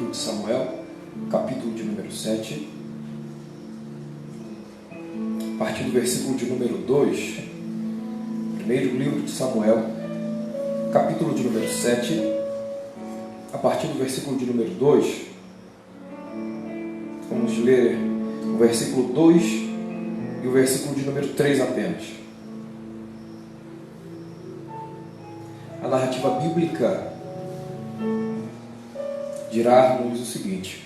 livro de Samuel, capítulo de número 7, a partir do versículo de número 2, primeiro livro de Samuel, capítulo de número 7, a partir do versículo de número 2, vamos ler o versículo 2 e o versículo de número 3 apenas. A narrativa bíblica dirá-nos o seguinte: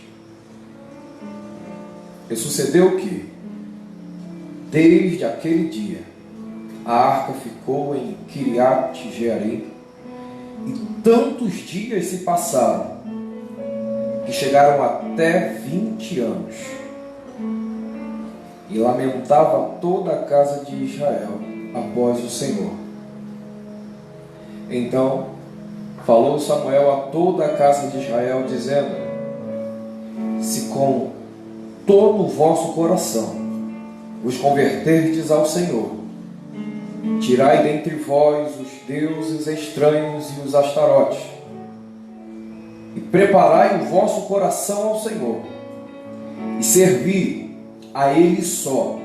e sucedeu que, desde aquele dia, a arca ficou em Quiriate-Jearim, e tantos dias se passaram, que chegaram até 20 anos, e lamentava toda a casa de Israel após o Senhor. Então falou Samuel a toda a casa de Israel, dizendo: se com todo o vosso coração vos converterdes ao Senhor, tirai dentre vós os deuses estranhos e os astarotes, e preparai o vosso coração ao Senhor, e servi a Ele só,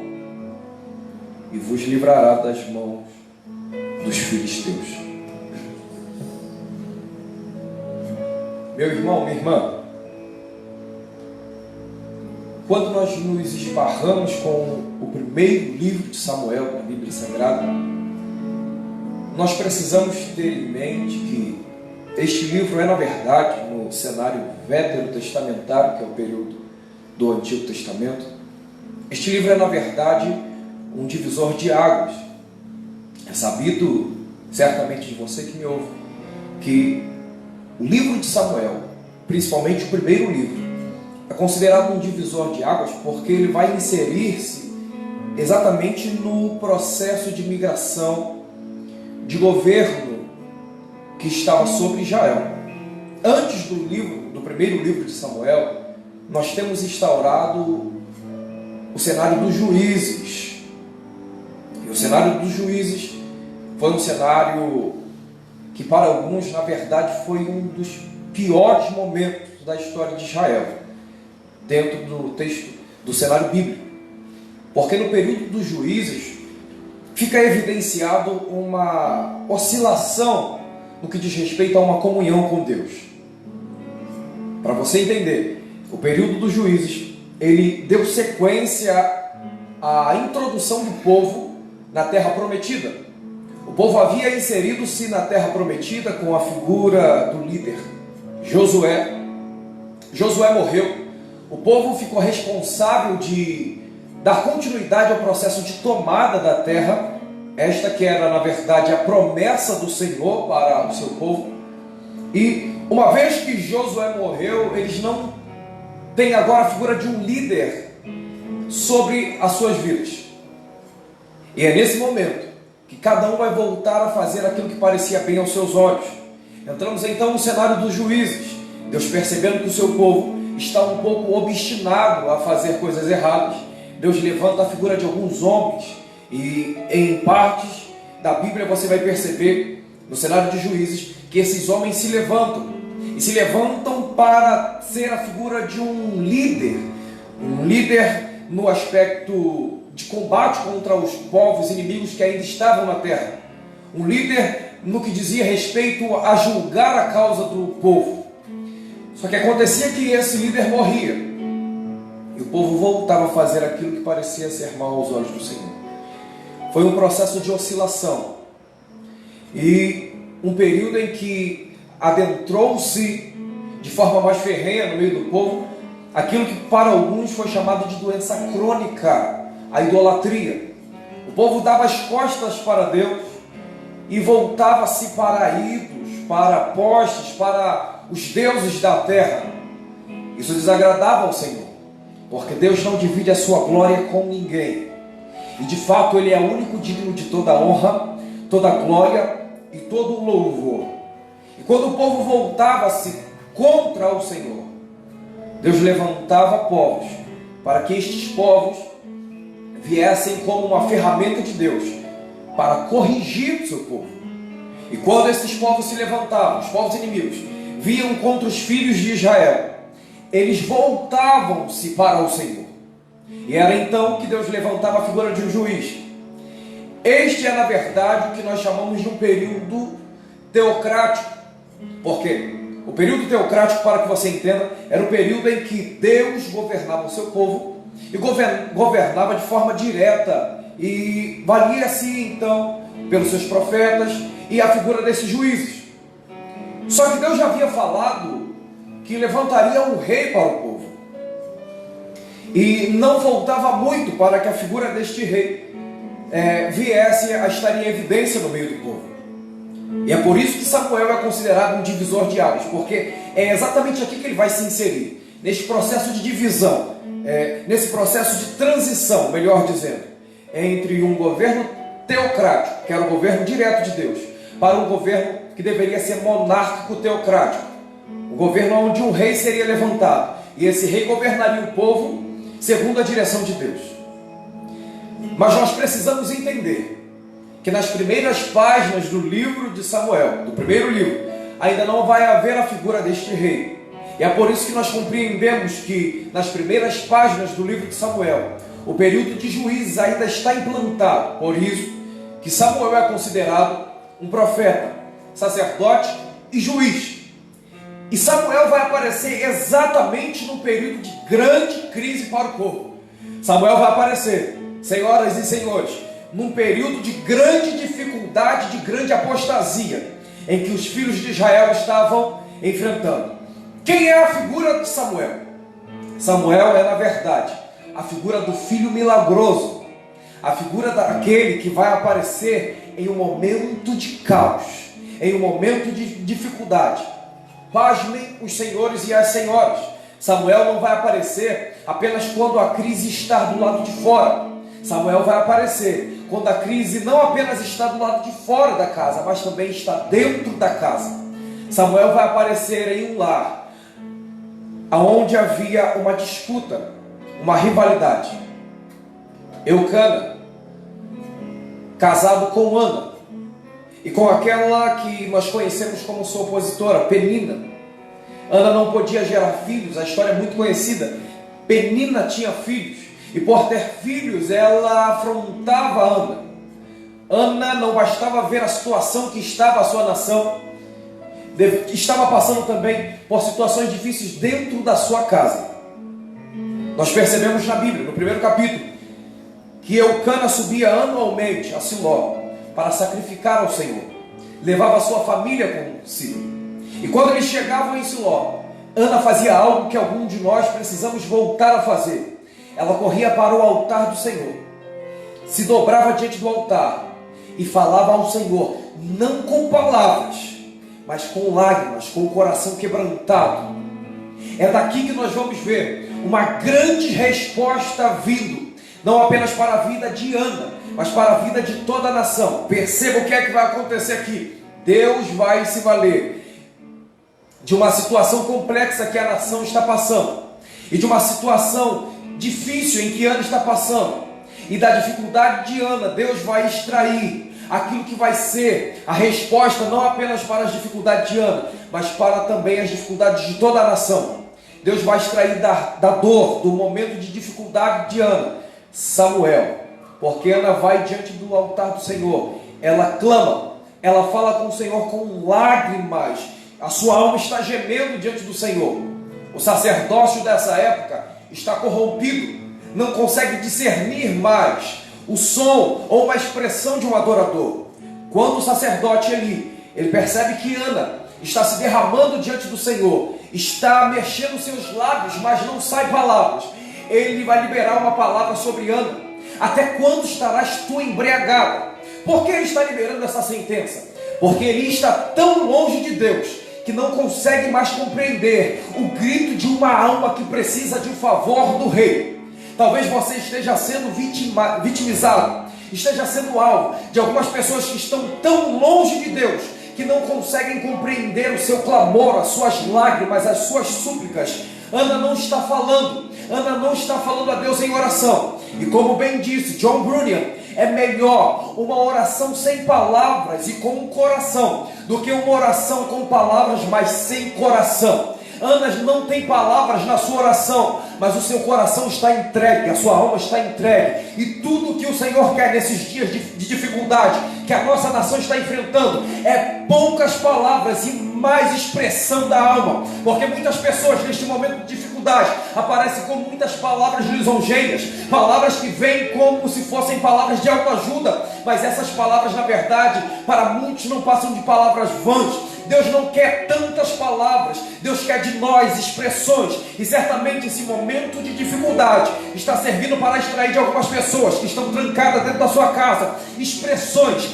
e vos livrará das mãos dos filisteus. Meu irmão, minha irmã, quando nós nos esbarramos com o primeiro livro de Samuel da Bíblia Sagrada, nós precisamos ter em mente que este livro é, na verdade, no cenário veterotestamentário, que é o período do Antigo Testamento, este livro é, na verdade, um divisor de águas. É sabido, certamente de você que me ouve, que o livro de Samuel, principalmente o primeiro livro, é considerado um divisor de águas porque ele vai inserir-se exatamente no processo de migração de governo que estava sobre Israel. Antes do primeiro livro de Samuel, nós temos instaurado o cenário dos juízes. E o cenário dos juízes foi um cenário que para alguns, na verdade, foi um dos piores momentos da história de Israel, dentro do texto do cenário bíblico. Porque no período dos juízes fica evidenciado uma oscilação no que diz respeito a uma comunhão com Deus. Para você entender, o período dos juízes, ele deu sequência à introdução do povo na terra prometida. O povo havia inserido-se na terra prometida com a figura do líder Josué. Josué morreu. O povo ficou responsável de dar continuidade ao processo de tomada da terra, esta que era, na verdade, a promessa do Senhor para o seu povo. E uma vez que Josué morreu, eles não têm agora a figura de um líder sobre as suas vidas. E é nesse momento que cada um vai voltar a fazer aquilo que parecia bem aos seus olhos. Entramos então no cenário dos juízes. Deus, percebendo que o seu povo está um pouco obstinado a fazer coisas erradas, Deus levanta a figura de alguns homens, e em partes da Bíblia você vai perceber, no cenário de juízes, que esses homens se levantam, e se levantam para ser a figura de um líder no aspecto de combate contra os povos inimigos que ainda estavam na terra, um líder no que dizia respeito a julgar a causa do povo. Só que acontecia que esse líder morria, e o povo voltava a fazer aquilo que parecia ser mal aos olhos do Senhor. Foi um processo de oscilação, e um período em que adentrou-se de forma mais ferrenha no meio do povo aquilo que para alguns foi chamado de doença crônica, a idolatria. O povo dava as costas para Deus e voltava-se para ídolos, para postes, para os deuses da terra. Isso desagradava ao Senhor, porque Deus não divide a sua glória com ninguém, e de fato Ele é o único digno de toda a honra, toda a glória e todo o louvor. E quando o povo voltava-se contra o Senhor, Deus levantava povos para que estes povos viessem como uma ferramenta de Deus para corrigir o seu povo. E E quando esses povos se levantavam, os povos inimigos, vinham contra os filhos de Israel, eles voltavam-se para o Senhor. E era então que Deus levantava a figura de um juiz. Este é, na verdade, o que nós chamamos de um período teocrático. Por quê? O período teocrático, para que você entenda, era o período em que Deus governava o seu povo e governava de forma direta, e valia-se então pelos seus profetas e a figura desses juízes. Só que Deus já havia falado que levantaria um rei para o povo, e não faltava muito para que a figura deste rei viesse a estar em evidência no meio do povo. E é por isso que Samuel é considerado um divisor de águas, porque é exatamente aqui que ele vai se inserir, neste processo de divisão, nesse processo de transição, melhor dizendo, entre um governo teocrático, que era o governo direto de Deus, para um governo que deveria ser monárquico teocrático, um governo onde um rei seria levantado, e esse rei governaria o povo segundo a direção de Deus. Mas nós precisamos entender que nas primeiras páginas do livro de Samuel, do primeiro livro, ainda não vai haver a figura deste rei. E é por isso que nós compreendemos que nas primeiras páginas do livro de Samuel, o período de juízes ainda está implantado. Por isso que Samuel é considerado um profeta, sacerdote e juiz. E Samuel vai aparecer exatamente no período de grande crise para o povo. Samuel vai aparecer, senhoras e senhores, num período de grande dificuldade, de grande apostasia, em que os filhos de Israel estavam enfrentando. Quem é a figura de Samuel? Samuel é, na verdade, a figura do filho milagroso, a figura daquele que vai aparecer em um momento de caos, em um momento de dificuldade. Pasmem os senhores e as senhoras, Samuel não vai aparecer apenas quando a crise está do lado de fora. Samuel vai aparecer quando a crise não apenas está do lado de fora da casa, mas também está dentro da casa. Samuel vai aparecer em um lar onde havia uma disputa, uma rivalidade. Eucana, casado com Ana, e com aquela que nós conhecemos como sua opositora, Penina. Ana não podia gerar filhos, a história é muito conhecida. Penina tinha filhos, e por ter filhos, ela afrontava Ana. Ana não bastava ver a situação que estava a sua nação, estava passando também por situações difíceis dentro da sua casa. Nós percebemos na Bíblia, no primeiro capítulo, que Eucana subia anualmente a Siló para sacrificar ao Senhor. Levava a sua família consigo. E quando eles chegavam em Siló, Ana fazia algo que algum de nós precisamos voltar a fazer. Ela corria para o altar do Senhor, se dobrava diante do altar e falava ao Senhor, não com palavras, mas com lágrimas, com o coração quebrantado. É daqui que nós vamos ver uma grande resposta vindo, não apenas para a vida de Ana, mas para a vida de toda a nação. Perceba o que é que vai acontecer aqui. Deus vai se valer de uma situação complexa que a nação está passando, e de uma situação difícil em que Ana está passando, e da dificuldade de Ana, Deus vai extrair aquilo que vai ser a resposta, não apenas para as dificuldades de Ana, mas para também as dificuldades de toda a nação. Deus vai extrair da dor, do momento de dificuldade de Ana, Samuel, porque Ana vai diante do altar do Senhor, ela clama, ela fala com o Senhor com lágrimas, a sua alma está gemendo diante do Senhor. O sacerdócio dessa época está corrompido, não consegue discernir mais o som ou uma expressão de um adorador. Quando o sacerdote ele percebe que Ana está se derramando diante do Senhor, está mexendo seus lábios, mas não sai palavras, ele vai liberar uma palavra sobre Ana. Até quando estarás tu embriagada? Por que ele está liberando essa sentença? Porque ele está tão longe de Deus que não consegue mais compreender o grito de uma alma que precisa de um favor do rei. Talvez você esteja sendo vitimizado, esteja sendo alvo de algumas pessoas que estão tão longe de Deus que não conseguem compreender o seu clamor, as suas lágrimas, as suas súplicas. Ana não está falando a Deus em oração. E como bem disse John Bunyan, é melhor uma oração sem palavras e com um coração do que uma oração com palavras, mas sem coração. Ana não tem palavras na sua oração, mas o seu coração está entregue, a sua alma está entregue. E tudo que o Senhor quer nesses dias de dificuldade que a nossa nação está enfrentando é poucas palavras e mais expressão da alma, porque muitas pessoas neste momento de dificuldade aparecem com muitas palavras lisonjeiras, palavras que vêm como se fossem palavras de autoajuda, mas essas palavras, na verdade, para muitos não passam de palavras vãs. Deus não quer tantas palavras, Deus quer de nós expressões, e certamente esse momento de dificuldade está servindo para extrair de algumas pessoas que estão trancadas dentro da sua casa expressões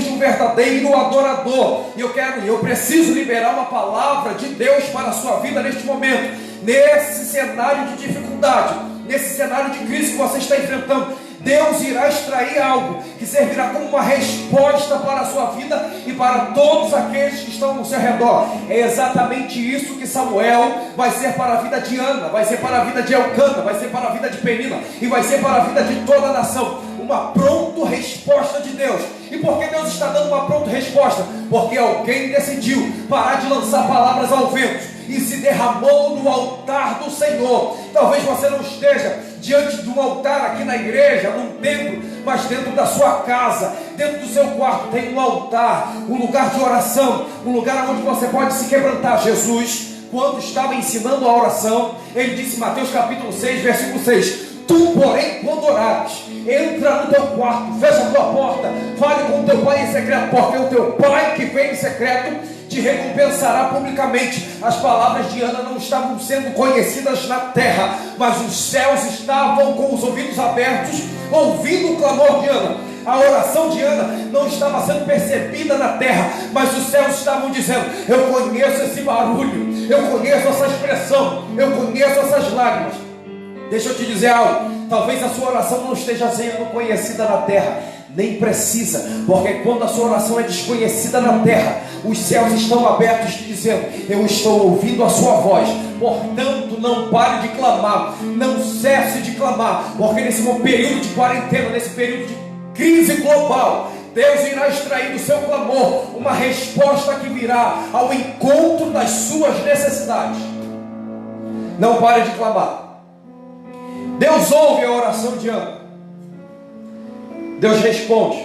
de um verdadeiro adorador. E eu preciso liberar uma palavra de Deus para a sua vida neste momento, nesse cenário de dificuldade, nesse cenário de crise que você está enfrentando. Deus irá extrair algo que servirá como uma resposta para a sua vida e para todos aqueles que estão ao seu redor. É exatamente isso que Samuel vai ser para a vida de Ana, vai ser para a vida de Elcana, vai ser para a vida de Penina e vai ser para a vida de toda a nação. Uma pronta resposta de Deus. E por que Deus está dando uma pronta resposta? Porque alguém decidiu parar de lançar palavras ao vento e se derramou no altar do Senhor. Talvez você não esteja diante de um altar aqui na igreja, num templo, mas dentro da sua casa, dentro do seu quarto tem um altar, um lugar de oração, um lugar onde você pode se quebrantar. Jesus, quando estava ensinando a oração, ele disse em Mateus capítulo 6, versículo 6: tu, porém, quando orares, entra no teu quarto, fecha a tua porta, fale com o teu pai em secreto, porque o teu pai que vem em secreto te recompensará publicamente. As palavras de Ana não estavam sendo conhecidas na terra, mas os céus estavam com os ouvidos abertos, ouvindo o clamor de Ana. A oração de Ana não estava sendo percebida na terra, mas os céus estavam dizendo: eu conheço esse barulho, eu conheço essa expressão, eu conheço essas lágrimas. Deixa eu te dizer algo, talvez a sua oração não esteja sendo conhecida na terra, nem precisa, porque quando a sua oração é desconhecida na terra, os céus estão abertos dizendo: eu estou ouvindo a sua voz. Portanto, não pare de clamar, não cesse de clamar, porque nesse período de quarentena, nesse período de crise global, Deus irá extrair do seu clamor uma resposta que virá ao encontro das suas necessidades. Não pare de clamar. Deus ouve a oração de Ana. Deus responde.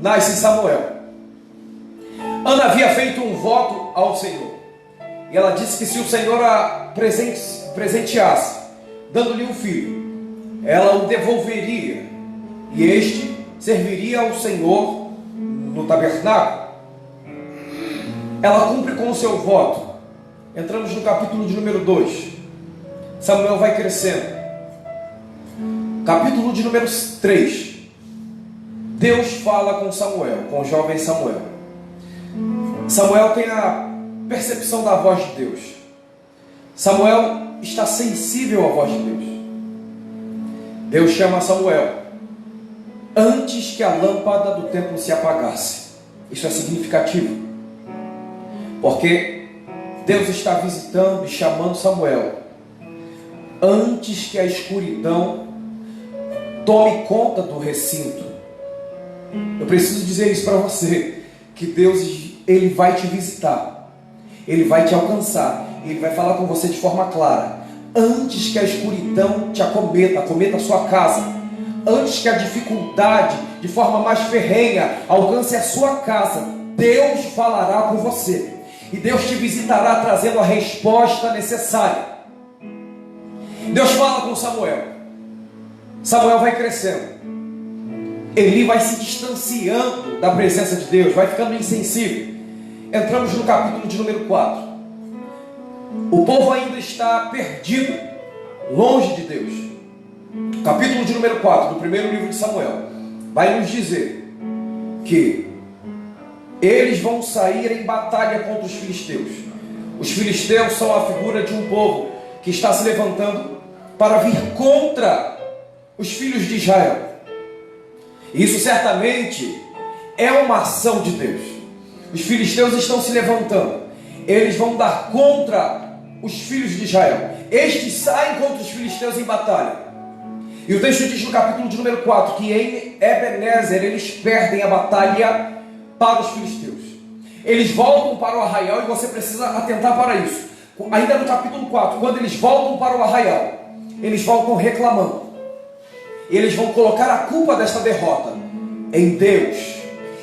Nasce Samuel. Ana havia feito um voto ao Senhor, e ela disse que se o Senhor a presenteasse, dando-lhe um filho, ela o devolveria, e este serviria ao Senhor no tabernáculo. Ela cumpre com o seu voto. Entramos no capítulo de número 2. Samuel vai crescendo. Capítulo de número 3. Deus fala com Samuel, com o jovem Samuel. Samuel tem a percepção da voz de Deus. Samuel está sensível à voz de Deus. Deus chama Samuel antes que a lâmpada do templo se apagasse. Isso é significativo, porque Deus está visitando e chamando Samuel antes que a escuridão tome conta do recinto. Eu preciso dizer isso para você, que Deus, Ele vai te visitar, Ele vai te alcançar, Ele vai falar com você de forma clara, antes que a escuridão te acometa a sua casa, antes que a dificuldade, de forma mais ferrenha, alcance a sua casa. Deus falará com você, e Deus te visitará trazendo a resposta necessária. Deus fala com Samuel. Samuel vai crescendo. Eli vai se distanciando da presença de Deus, vai ficando insensível. Entramos no capítulo de número 4. O povo ainda está perdido, longe de Deus. Capítulo de número 4 do primeiro livro de Samuel vai nos dizer que eles vão sair em batalha contra os filisteus. Os filisteus são a figura de um povo que está se levantando para vir contra os filhos de Israel. Isso certamente é uma ação de Deus. Os filisteus estão se levantando, eles vão dar contra os filhos de Israel. Estes saem contra os filisteus em batalha. E o texto diz no capítulo de número 4 que em Ebenezer eles perdem a batalha para os filisteus. Eles voltam para o arraial, e você precisa atentar para isso. ainda no capítulo 4, quando eles voltam para o arraial, eles voltam reclamando. Eles vão colocar a culpa desta derrota em Deus.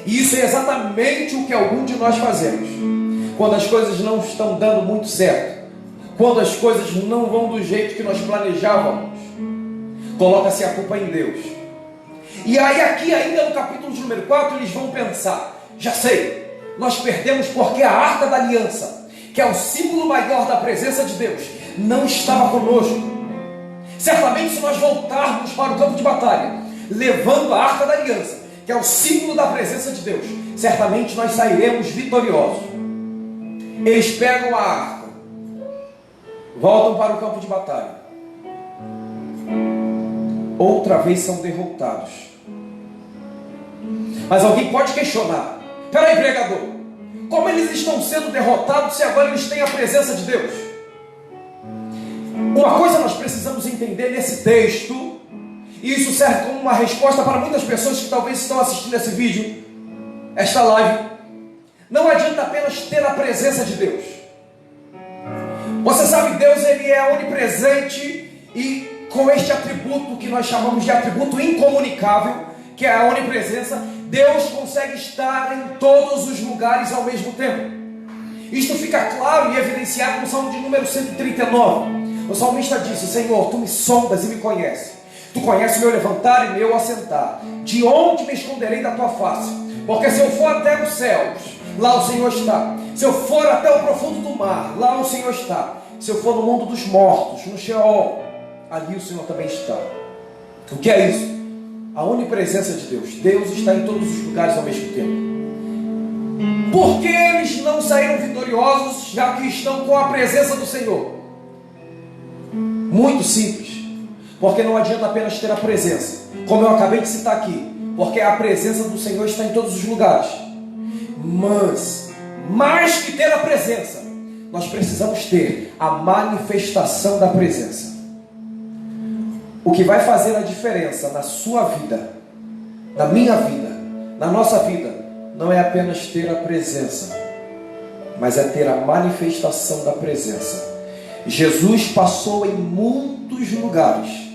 E isso é exatamente o que algum de nós fazemos. Quando as coisas não estão dando muito certo, quando as coisas não vão do jeito que nós planejávamos, coloca-se a culpa em Deus. E aí aqui ainda no capítulo de número 4, eles vão pensar, já sei, nós perdemos porque a Arca da Aliança, que é o símbolo maior da presença de Deus, não estava conosco. Certamente se nós voltarmos para o campo de batalha, levando a Arca da Aliança, que é o símbolo da presença de Deus, certamente nós sairemos vitoriosos. Eles pegam a arca, voltam para o campo de batalha, outra vez são derrotados. Mas alguém pode questionar, peraí, pregador, como eles estão sendo derrotados se agora eles têm a presença de Deus? Uma coisa nós precisamos entender nesse texto, e isso serve como uma resposta para muitas pessoas que talvez estão assistindo esse vídeo, esta live. Não adianta apenas ter a presença de Deus. Você sabe, Deus ele é onipresente, e com este atributo que nós chamamos de atributo incomunicável, que é a onipresença, Deus consegue estar em todos os lugares ao mesmo tempo. Isto fica claro e evidenciado no Salmo de número 139. O salmista disse: Senhor, Tu me sondas e me conheces. Tu conheces meu levantar e meu assentar. De onde me esconderei da Tua face? Porque se eu for até os céus, lá o Senhor está. Se eu for até o profundo do mar, lá o Senhor está. Se eu for no mundo dos mortos, no Sheol, ali o Senhor também está. O que é isso? A onipresença de Deus. Deus está em todos os lugares ao mesmo tempo. Por que eles não saíram vitoriosos, já que estão com a presença do Senhor? Muito simples. Porque não adianta apenas ter a presença, como eu acabei de citar aqui, porque a presença do Senhor está em todos os lugares. Mas, mais que ter a presença, nós precisamos ter a manifestação da presença. O que vai fazer a diferença na sua vida, na minha vida, na nossa vida, não é apenas ter a presença, mas é ter a manifestação da presença. Jesus passou em muitos lugares.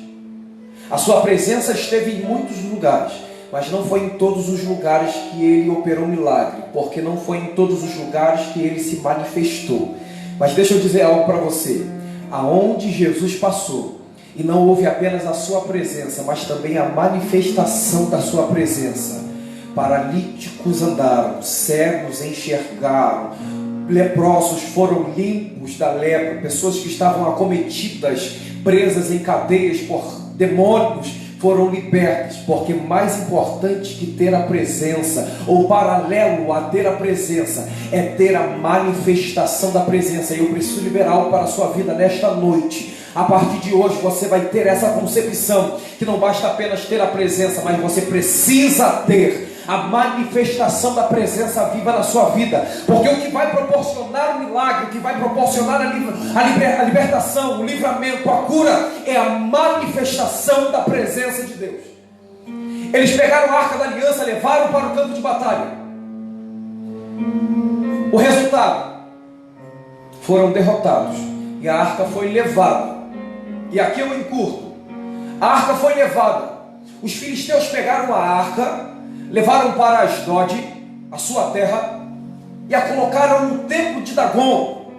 A sua presença esteve em muitos lugares, mas não foi em todos os lugares que ele operou milagre, porque não foi em todos os lugares que ele se manifestou. Mas deixa eu dizer algo para você: aonde Jesus passou, e não houve apenas a sua presença, mas também a manifestação da sua presença. Paralíticos andaram, cegos enxergaram, leprosos foram limpos da lepra, pessoas que estavam acometidas, presas em cadeias por demônios, foram libertas, porque mais importante que ter a presença, ou paralelo a ter a presença, é ter a manifestação da presença. E eu preciso liberar algo para a sua vida nesta noite. A partir de hoje você vai ter essa concepção, que não basta apenas ter a presença, mas você precisa ter a manifestação da presença viva na sua vida, porque o que vai proporcionar o milagre, o que vai proporcionar a libertação, o livramento, a cura, é a manifestação da presença de Deus. Eles pegaram a Arca da Aliança, levaram para o campo de batalha. O resultado: foram derrotados, e a arca foi levada. E aqui eu encurto: a arca foi levada. Os filisteus pegaram a arca, levaram para Asdod, a sua terra, e a colocaram no templo de Dagon,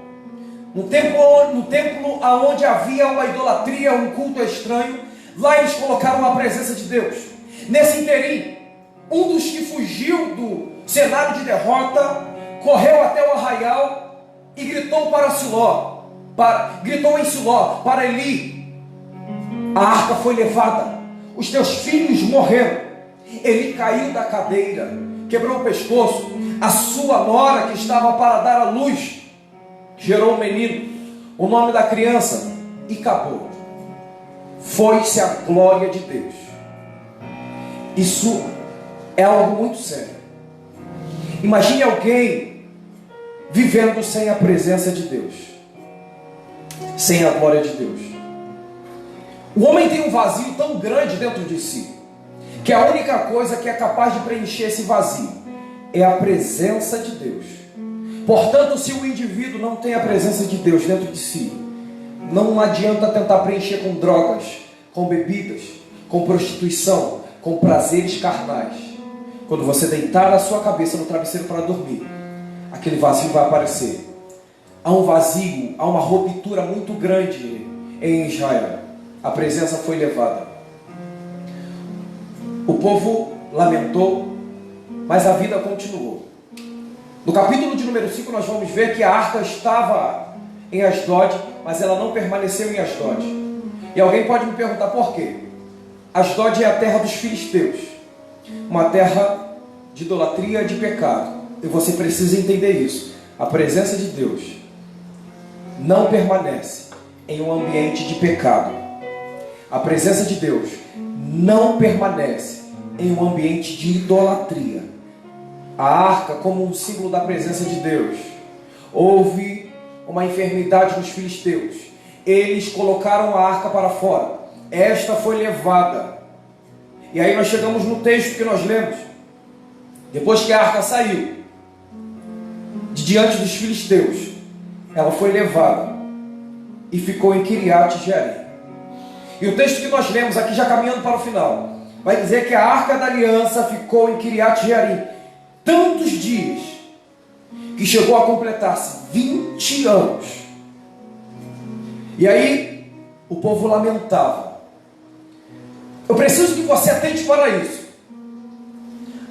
no templo onde havia uma idolatria, um culto estranho. Lá eles colocaram a presença de Deus. Nesse interim, um dos que fugiu do cenário de derrota correu até o arraial e gritou para Siló, gritou em Siló para Eli: a arca foi levada, os teus filhos morreram. Ele caiu da cadeira, quebrou o pescoço. A sua nora, que estava para dar à luz, gerou um menino. O nome da criança: Icabod. Foi-se a glória de Deus. Isso é algo muito sério. Imagine alguém vivendo sem a presença de Deus, sem a glória de Deus. O homem tem um vazio tão grande dentro de si, que a única coisa que é capaz de preencher esse vazio é a presença de Deus. Portanto, se o indivíduo não tem a presença de Deus dentro de si, não adianta tentar preencher com drogas, com bebidas, com prostituição, com prazeres carnais. Quando você deitar a sua cabeça no travesseiro para dormir, aquele vazio vai aparecer. Há um vazio, há uma ruptura muito grande em Israel. A presença foi levada. O povo lamentou, mas a vida continuou. No capítulo de número 5 nós vamos ver que a arca estava em Asdod, mas ela não permaneceu em Asdod. E alguém pode me perguntar por quê? Asdod é a terra dos filisteus, uma terra de idolatria, de pecado. E você precisa entender isso. A presença de Deus não permanece em um ambiente de pecado. A presença de Deus não permanece em um ambiente de idolatria. A arca como um símbolo da presença de Deus. Houve uma enfermidade nos filisteus. Eles colocaram a arca para fora. Esta foi levada. E aí nós chegamos no texto que nós lemos. Depois que a arca saiu de diante dos filisteus, ela foi levada e ficou em Kiriat Jearim. E o texto que nós lemos aqui, já caminhando para o final, vai dizer que a arca da aliança ficou em Kiriat Jearim tantos dias, que chegou a completar-se 20 anos. E aí o povo lamentava. Eu preciso que você atente para isso.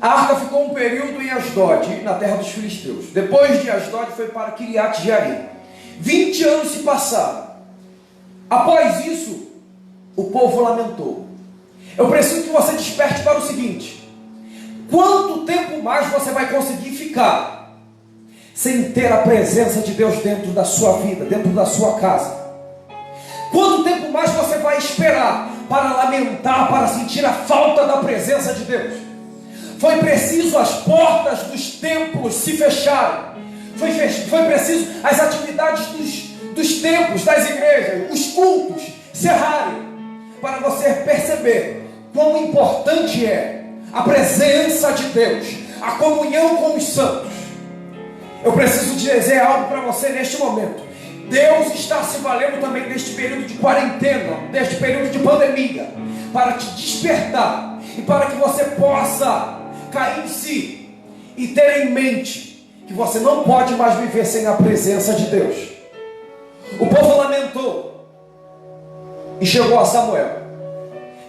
A arca ficou um período em Asdod, na terra dos filisteus. Depois de Asdod foi para Kiriat Jearim. 20 anos se passaram. Após isso, o povo lamentou. Eu preciso que você desperte para o seguinte: quanto tempo mais você vai conseguir ficar sem ter a presença de Deus dentro da sua vida, dentro da sua casa? Quanto tempo mais você vai esperar para lamentar, para sentir a falta da presença de Deus? Foi preciso as portas dos templos se fecharem. Foi preciso as atividades dos templos, das igrejas, os cultos cerrarem, para você perceber quão importante é a presença de Deus, a comunhão com os santos. Eu preciso dizer algo para você neste momento. Deus está se valendo também deste período de quarentena, deste período de pandemia, para te despertar e para que você possa cair em si e ter em mente que você não pode mais viver sem a presença de Deus. O povo lamentou e chegou a Samuel.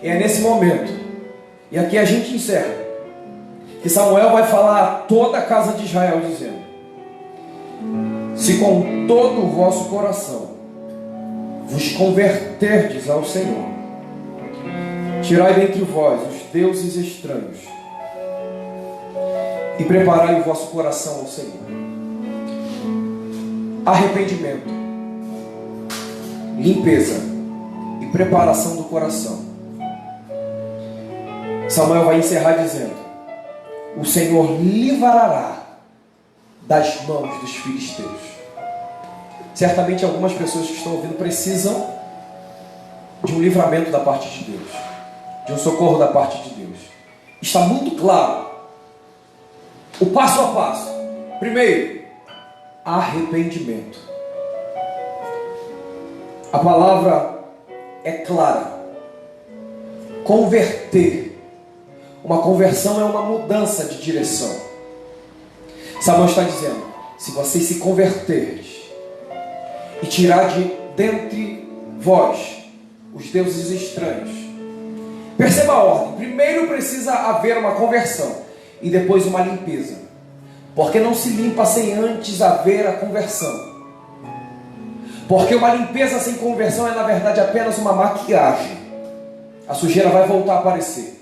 E é nesse momento, e aqui a gente encerra, que Samuel vai falar a toda a casa de Israel, dizendo: se com todo o vosso coração vos converterdes ao Senhor, tirai dentre vós os deuses estranhos e preparai o vosso coração ao Senhor. Arrependimento, limpeza e preparação do coração. Samuel vai encerrar dizendo: o Senhor livrará das mãos dos filisteus. Certamente algumas pessoas que estão ouvindo precisam de um livramento da parte de Deus, de um socorro da parte de Deus. Está muito claro o passo a passo. Primeiro, arrependimento. A palavra é clara. Converter. Uma conversão é uma mudança de direção. Samuel está dizendo: se vocês se converterem e tirar de dentre vós os deuses estranhos. Perceba a ordem. Primeiro precisa haver uma conversão e depois uma limpeza, porque não se limpa sem antes haver a conversão. Porque uma limpeza sem conversão é na verdade apenas uma maquiagem. A sujeira vai voltar a aparecer.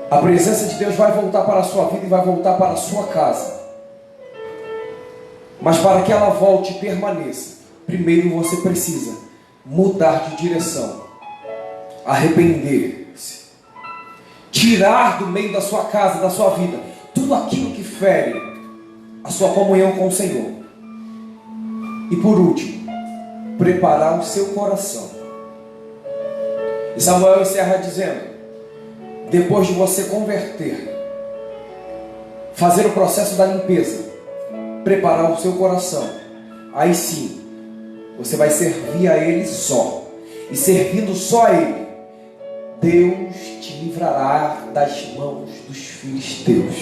A presença de Deus vai voltar para a sua vida e vai voltar para a sua casa. Mas para que ela volte e permaneça, primeiro você precisa mudar de direção, arrepender-se, tirar do meio da sua casa, da sua vida, tudo aquilo que fere a sua comunhão com o Senhor. E por último, preparar o seu coração. E Samuel encerra dizendo: depois de você converter, fazer o processo da limpeza, preparar o seu coração, aí sim, você vai servir a Ele só. E servindo só a Ele, Deus te livrará das mãos dos filisteus.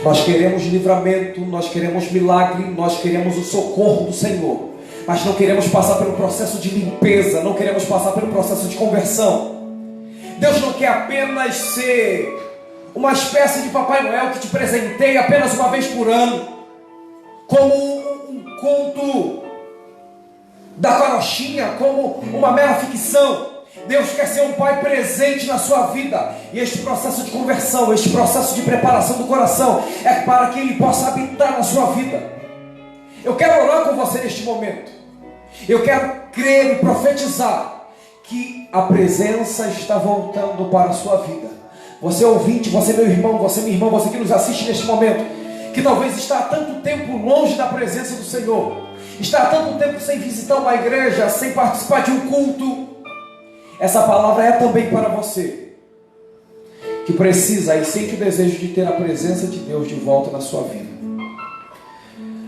Nós queremos livramento, nós queremos milagre, nós queremos o socorro do Senhor, mas não queremos passar pelo processo de limpeza, não queremos passar pelo processo de conversão. Deus não quer apenas ser uma espécie de Papai Noel que te presenteia apenas uma vez por ano, como um conto da carochinha, como uma mera ficção. Deus quer ser um Pai presente na sua vida. E este processo de conversão, este processo de preparação do coração, é para que Ele possa habitar na sua vida. Eu quero orar com você neste momento. Eu quero crer e profetizar que a presença está voltando para a sua vida. Você ouvinte, você meu irmão, você minha irmã, você que nos assiste neste momento, que talvez está há tanto tempo longe da presença do Senhor, está há tanto tempo sem visitar uma igreja, sem participar de um culto. Essa palavra é também para você, que precisa e sente o desejo de ter a presença de Deus de volta na sua vida.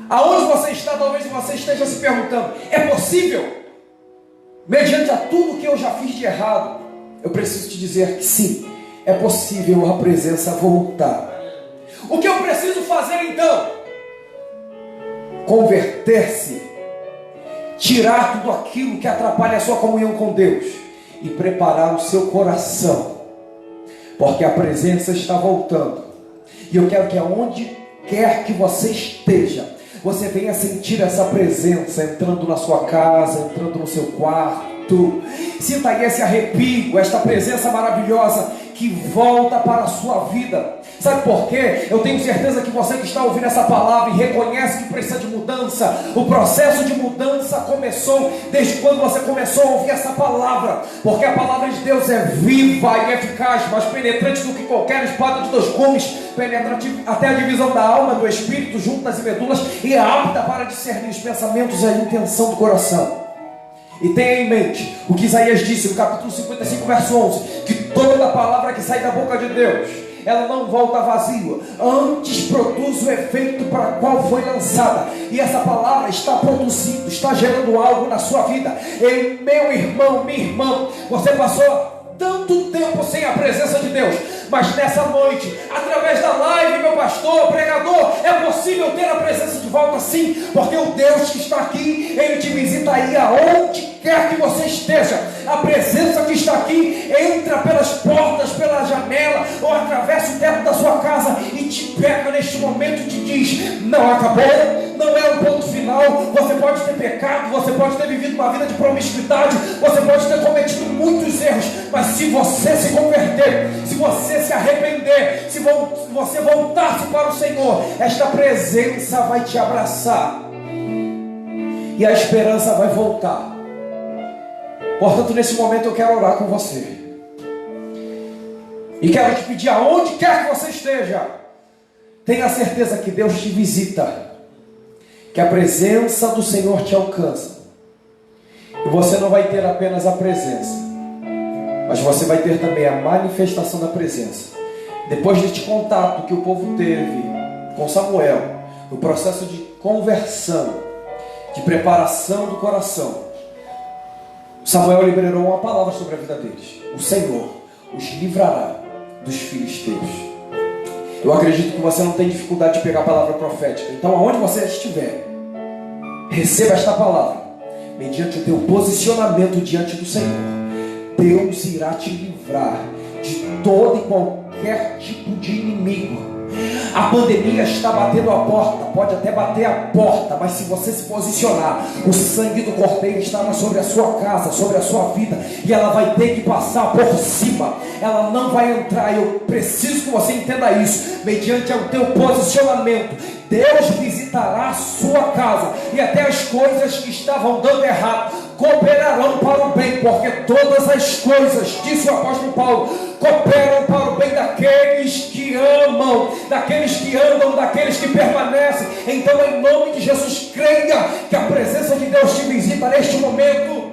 Aonde você está, talvez você esteja se perguntando: é possível? Mediante a tudo que eu já fiz de errado, eu preciso te dizer que sim, é possível a presença voltar. O que eu preciso fazer então? Converter-se, tirar tudo aquilo que atrapalha a sua comunhão com Deus e preparar o seu coração, porque a presença está voltando. E eu quero que aonde quer que você esteja, você venha sentir essa presença entrando na sua casa, entrando no seu quarto. Sinta aí esse arrepio, esta presença maravilhosa que volta para a sua vida. Sabe por quê? Eu tenho certeza que você que está ouvindo essa palavra e reconhece que precisa de mudança, o processo de mudança começou desde quando você começou a ouvir essa palavra, porque a palavra de Deus é viva e eficaz, mais penetrante do que qualquer espada de dois gumes, penetrante até a divisão da alma, do espírito, juntas e medulas, e é apta para discernir os pensamentos e a intenção do coração. E tenha em mente o que Isaías disse no capítulo 55, verso 11, que toda palavra que sai da boca de Deus, ela não volta vazia, antes produz o efeito para o qual foi lançada. E essa palavra está produzindo, está gerando algo na sua vida. E meu irmão, minha irmã, você passou tanto tempo sem a presença de Deus, mas nessa noite, através da live, meu pastor, pregador, é possível ter a presença de volta sim, porque o Deus que está aqui, Ele te visita aí aonde quer que você esteja. A presença que está aqui entra pelas portas, pela janela, ou atravessa o teto da sua casa e te pega neste momento e te diz: não acabou, não é o ponto final. Você pode ter pecado, você pode ter vivido uma vida de promiscuidade, você pode ter cometido muitos erros, mas se você se converter, se você se arrepender, se você voltar-se para o Senhor, esta presença vai te abraçar e a esperança vai voltar. Portanto, nesse momento eu quero orar com você e quero te pedir, aonde quer que você esteja, tenha certeza que Deus te visita, que a presença do Senhor te alcança, e você não vai ter apenas a presença, mas você vai ter também a manifestação da presença. Depois deste contato que o povo teve com Samuel, no processo de conversão, de preparação do coração, Samuel liberou uma palavra sobre a vida deles: o Senhor os livrará dos filisteus. Eu acredito que você não tem dificuldade de pegar a palavra profética, então aonde você estiver, receba esta palavra, mediante o teu posicionamento diante do Senhor. Deus irá te livrar de todo e qualquer tipo de inimigo. A pandemia está batendo a porta, pode até bater a porta, mas se você se posicionar, o sangue do Cordeiro estará sobre a sua casa, sobre a sua vida, e ela vai ter que passar por cima, ela não vai entrar. Eu preciso que você entenda isso, mediante o teu posicionamento. Deus visitará a sua casa, e até as coisas que estavam dando errado cooperarão para o bem, porque todas as coisas, disse o apóstolo Paulo, cooperam para o bem daqueles que amam, daqueles que andam, daqueles que permanecem. Então, em nome de Jesus, creia que a presença de Deus te visita neste momento.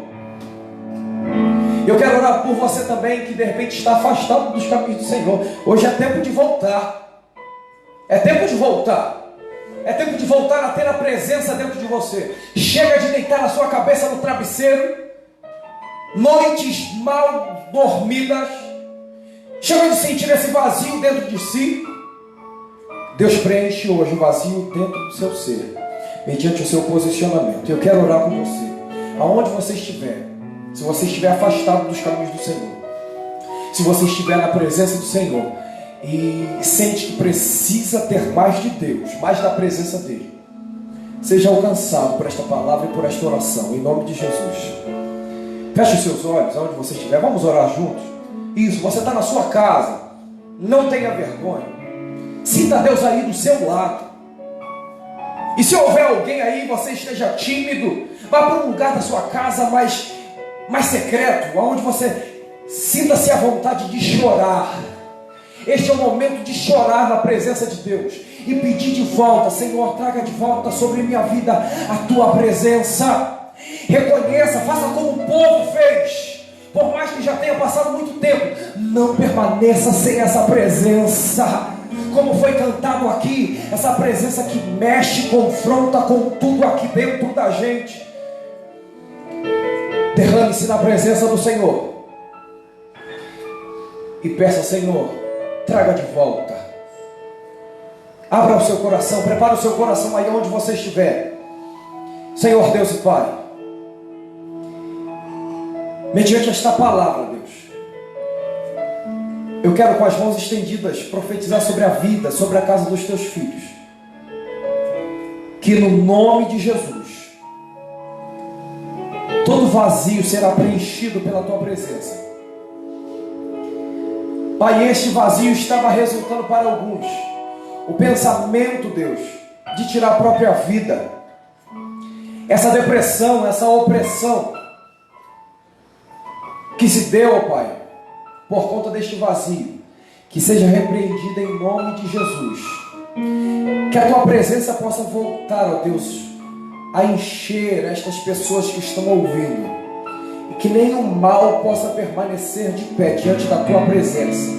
Eu quero orar por você também, que de repente está afastado dos caminhos do Senhor. Hoje é tempo de voltar, é tempo de voltar. É tempo de voltar a ter a presença dentro de você. Chega de deitar a sua cabeça no travesseiro, noites mal dormidas. Chega de sentir esse vazio dentro de si. Deus preenche hoje o vazio dentro do seu ser, mediante o seu posicionamento. Eu quero orar com você. Aonde você estiver, se você estiver afastado dos caminhos do Senhor, se você estiver na presença do Senhor e sente que precisa ter mais de Deus, mais da presença dEle, seja alcançado por esta palavra e por esta oração, em nome de Jesus. Feche os seus olhos, aonde você estiver, vamos orar juntos. Isso, você está na sua casa, não tenha vergonha, sinta Deus aí do seu lado. E se houver alguém aí, você esteja tímido, vá para um lugar da sua casa mais secreto, onde você sinta-se à vontade de chorar. Este é o momento de chorar na presença de Deus e pedir de volta: Senhor, traga de volta sobre minha vida a tua presença. Reconheça, faça como o povo fez. Por mais que já tenha passado muito tempo, não permaneça sem essa presença. Como foi cantado aqui, essa presença que mexe, confronta com tudo aqui dentro da gente. Derrame-se na presença do Senhor e peça: Senhor, traga de volta. Abra o seu coração, prepare o seu coração aí onde você estiver. Senhor Deus e Pai, mediante esta palavra, Deus, eu quero com as mãos estendidas profetizar sobre a vida, sobre a casa dos teus filhos, que no nome de Jesus todo vazio será preenchido pela tua presença. Pai, este vazio estava resultando para alguns o pensamento, Deus, de tirar a própria vida. Essa depressão, essa opressão que se deu, Pai, por conta deste vazio, que seja repreendida em nome de Jesus. Que a tua presença possa voltar, ó Deus, a encher estas pessoas que estão ouvindo, e que nenhum mal possa permanecer de pé diante da tua presença.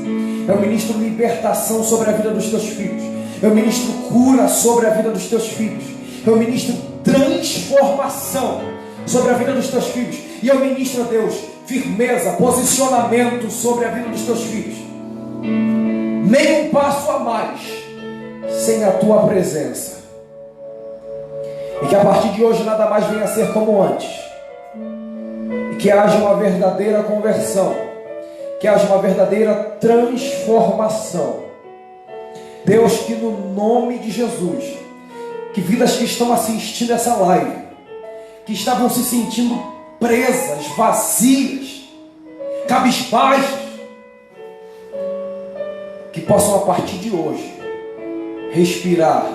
Eu ministro libertação sobre a vida dos teus filhos. Eu ministro cura sobre a vida dos teus filhos. Eu ministro transformação sobre a vida dos teus filhos. E eu ministro, Deus, firmeza, posicionamento sobre a vida dos teus filhos. Nem um passo a mais sem a tua presença. E que a partir de hoje nada mais venha a ser como antes. E que haja uma verdadeira conversão. Que haja uma verdadeira transformação. Deus, que no nome de Jesus, que vidas que estão assistindo essa live, que estavam se sentindo presas, vazias, cabisbaixas, que possam a partir de hoje respirar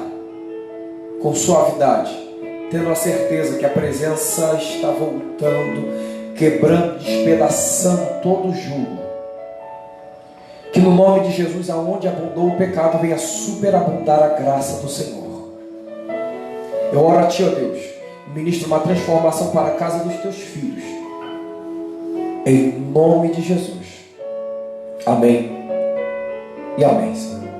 com suavidade, tendo a certeza que a presença está voltando, quebrando, despedaçando todo o jugo. Que no nome de Jesus, aonde abundou o pecado, venha superabundar a graça do Senhor. Eu oro a Ti, ó Deus, ministro uma transformação para a casa dos Teus filhos, em nome de Jesus. Amém e amém, Senhor.